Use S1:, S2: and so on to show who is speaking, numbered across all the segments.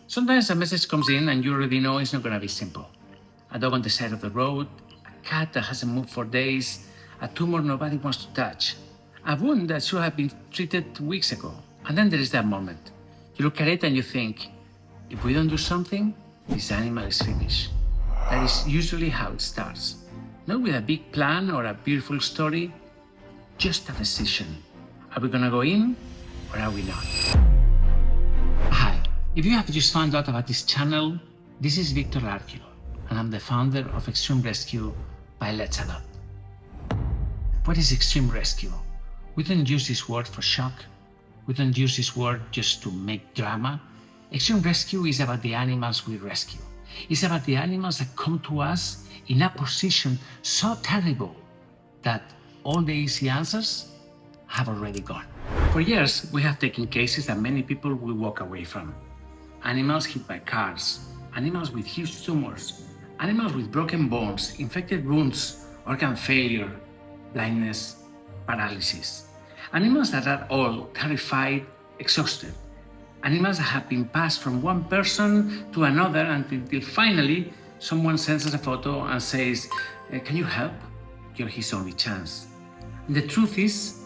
S1: Sometimes a message comes in and you already know it's not going to be simple. A dog on the side of the road, a cat that hasn't moved for days, a tumor nobody wants to touch, a wound that should have been treated weeks ago. And then there is that moment. You look at it and you think, if we don't do something, this animal is finished. That is usually how it starts. Not with a big plan or a beautiful story, just a decision. Are we gonna go in or are we not? Hi, if you have just found out about this channel, this is Victor Arquilo, and I'm the founder of Extreme Rescue by Let's Adopt. What is Extreme Rescue? We don't use this word for shock. We don't use this word just to make drama. Extreme Rescue is about the animals we rescue. It's about the animals that come to us in a position so terrible that all the easy answers have already gone. For years, we have taken cases that many people will walk away from. Animals hit by cars, animals with huge tumors, animals with broken bones, infected wounds, organ failure, blindness, paralysis. Animals that are all terrified, exhausted. Animals that have been passed from one person to another until finally someone sends us a photo and says, can you help? You're his only chance. And the truth is,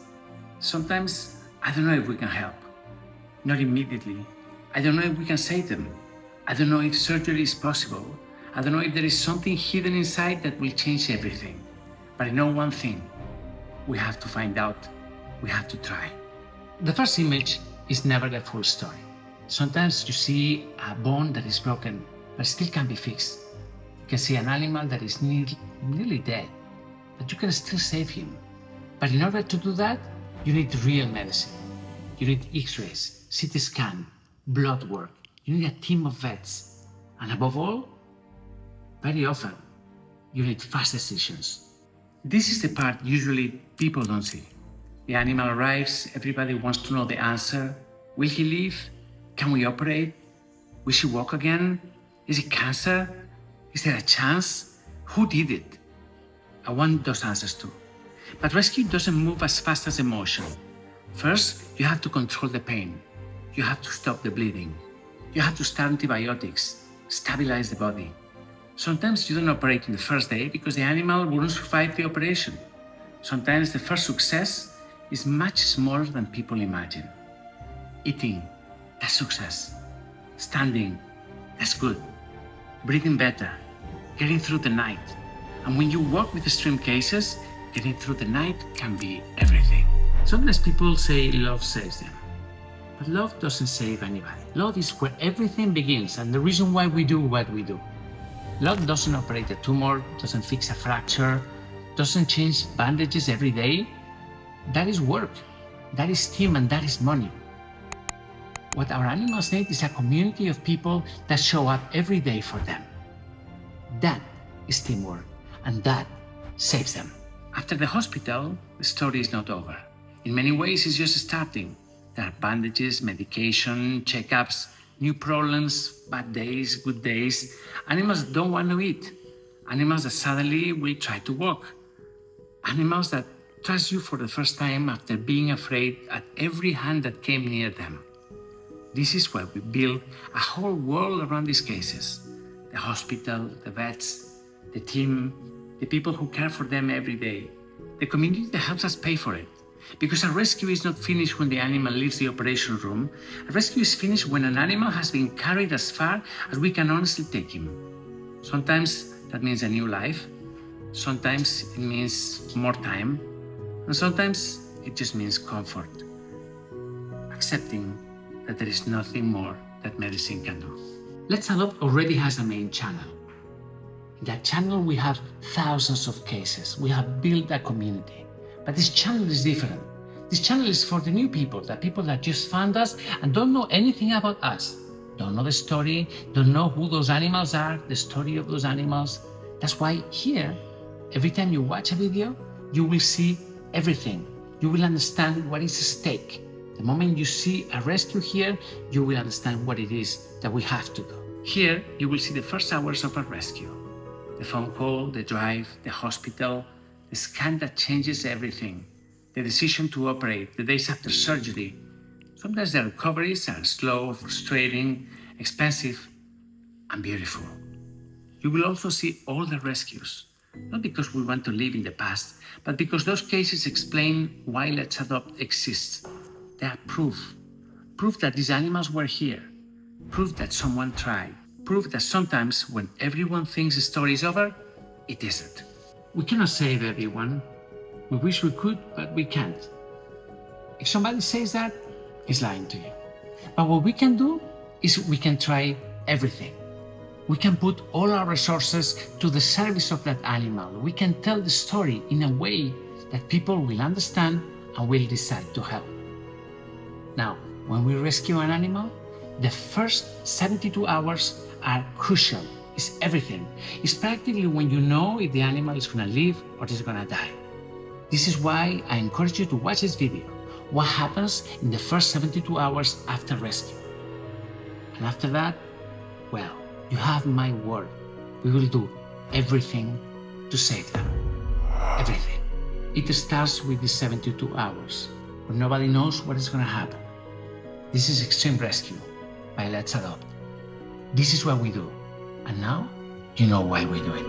S1: sometimes I don't know if we can help. Not immediately. I don't know if we can save them. I don't know if surgery is possible. I don't know if there is something hidden inside that will change everything. But I know one thing. We have to find out. We have to try. The first image is never the full story. Sometimes you see a bone that is broken, but still can be fixed. You can see an animal that is nearly dead, but you can still save him. But in order to do that, you need real medicine. You need X-rays, CT scan, blood work. You need a team of vets. And above all, very often, you need fast decisions. This is the part usually people don't see. The animal arrives, everybody wants to know the answer. Will he live? Can we operate? Will she walk again? Is it cancer? Is there a chance? Who did it? I want those answers too. But rescue doesn't move as fast as emotion. First, you have to control the pain. You have to stop the bleeding. You have to start antibiotics, stabilize the body. Sometimes you don't operate in the first day because the animal wouldn't survive the operation. Sometimes the first success is much smaller than people imagine. Eating, that's success. Standing, that's good. Breathing better, getting through the night. And when you work with extreme cases, getting through the night can be everything. Sometimes people say love saves them. But love doesn't save anybody. Love is where everything begins and the reason why we do what we do. Love doesn't operate a tumor, doesn't fix a fracture, doesn't change bandages every day. That is work, that is team, and that is money. What our animals need is a community of people that show up every day for them. That is teamwork, and that saves them. After the hospital, the story is not over. In many ways, it's just starting. There are bandages, medication, checkups, new problems, bad days, good days. Animals that don't want to eat. Animals that suddenly will try to walk. Animals that trust you for the first time after being afraid at every hand that came near them. This is why we build a whole world around these cases. The hospital, the vets, the team, the people who care for them every day, the community that helps us pay for it. Because a rescue is not finished when the animal leaves the operation room. A rescue is finished when an animal has been carried as far as we can honestly take him. Sometimes that means a new life. Sometimes it means more time. And sometimes it just means comfort. Accepting that there is nothing more that medicine can do. Let's Adopt already has a main channel. In that channel we have thousands of cases. We have built a community. But this channel is different. This channel is for the new people, the people that just found us and don't know anything about us. Don't know the story, don't know who those animals are, the story of those animals. That's why here, every time you watch a video, you will see everything. You will understand what is at stake. The moment you see a rescue here, you will understand what it is that we have to do. Here, you will see the first hours of a rescue. The phone call, the drive, the hospital, the scan that changes everything, the decision to operate, the days after surgery. Sometimes the recoveries are slow, frustrating, expensive, and beautiful. You will also see all the rescues, not because we want to live in the past, but because those cases explain why Let's Adopt exists. They are proof that these animals were here, proof that someone tried, proof that sometimes when everyone thinks the story is over, it isn't. We cannot save everyone. We wish we could, but we can't. If somebody says that, he's lying to you. But what we can do is we can try everything. We can put all our resources to the service of that animal. We can tell the story in a way that people will understand and will decide to help. Now, when we rescue an animal, the first 72 hours are crucial. It's everything. It's practically when you know if the animal is going to live or is going to die. This is why I encourage you to watch this video. What happens in the first 72 hours after rescue? And after that, well, you have my word. We will do everything to save them. Everything. It starts with the 72 hours, where nobody knows what is going to happen. This is Extreme Rescue by Let's Adopt. This is what we do. And now, you know why we do it.